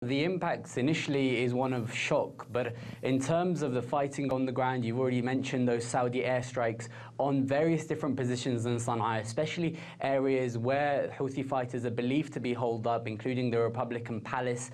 The impact initially is one of shock, but in terms of the fighting on the ground, you've already mentioned those Saudi airstrikes on various different positions in Sanaa, especially areas where Houthi fighters are believed to be holed up, including the Republican Palace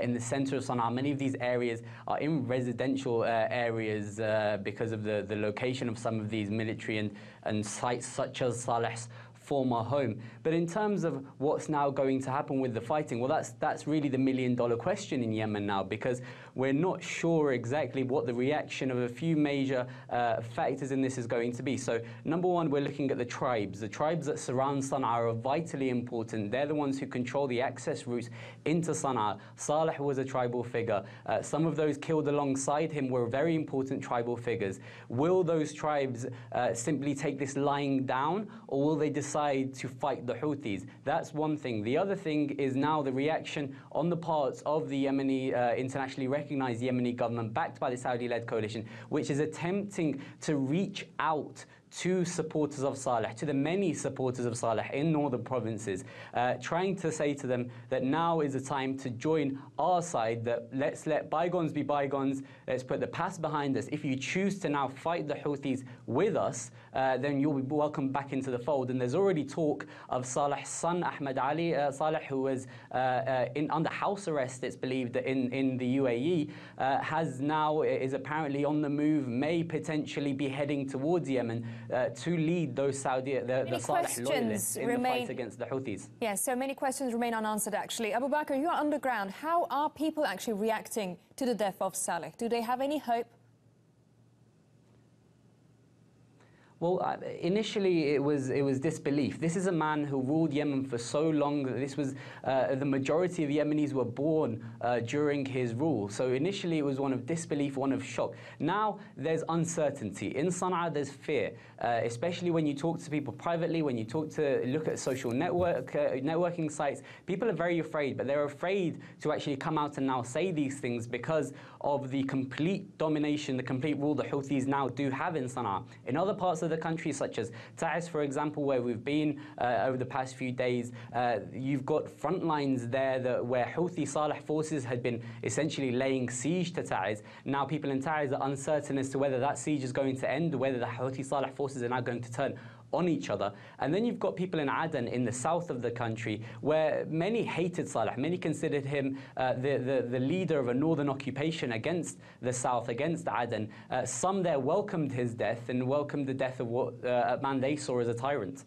in the center of Sanaa. Many of these areas are in residential areas because of the location of some of these military and sites such as Saleh's former home. But in terms of what's now going to happen with the fighting, well, that's really the million-dollar question in Yemen now, because we're not sure exactly what the reaction of a few major factors in this is going to be. So number one, we're looking at the tribes. The tribes that surround Sanaa are vitally important. They're the ones who control the access routes into Sanaa. Saleh was a tribal figure. Some of those killed alongside him were very important tribal figures. Will those tribes simply take this lying down, or will they decide to fight the Houthis? That's one thing. The other thing is now the reaction on the parts of the Yemeni, internationally recognized Yemeni government backed by the Saudi-led coalition, which is attempting to reach out to supporters of Saleh, to the many supporters of Saleh in northern provinces, trying to say to them that now is the time to join our side, that let's let bygones be bygones, let's put the past behind us. If you choose to now fight the Houthis with us, then you'll be welcomed back into the fold. And there's already talk of Saleh's son, Ahmed Ali Saleh, who was under house arrest, it's believed, in the UAE, is apparently on the move, may potentially be heading towards Yemen, to lead those the Saleh loyalists in the fight against the Houthis. Yes, so many questions remain unanswered, actually. Abubakr, you're underground. How are people actually reacting to the death of Saleh? Do they have any hope? Well, initially it was disbelief. This is a man who ruled Yemen for so long that this was the majority of Yemenis were born during his rule. So initially it was one of disbelief, one of shock. Now there's uncertainty. In Sanaa there's fear, especially when you talk to people privately, when you look at social networking sites. People are very afraid, but they're afraid to actually come out and now say these things because of the complete domination, the complete rule the Houthis now do have in Sanaa. In other parts of the country, such as Taiz, for example, where we've been over the past few days, you've got front lines there where Houthi Saleh forces had been essentially laying siege to Taiz. Now people in Taiz are uncertain as to whether that siege is going to end, whether the Houthi Saleh forces are now going to turn on each other. And then you've got people in Aden, in the south of the country, where many hated Saleh. Many considered him the leader of a northern occupation against the south, against Aden. Some there welcomed his death and welcomed the death of a man they saw as a tyrant.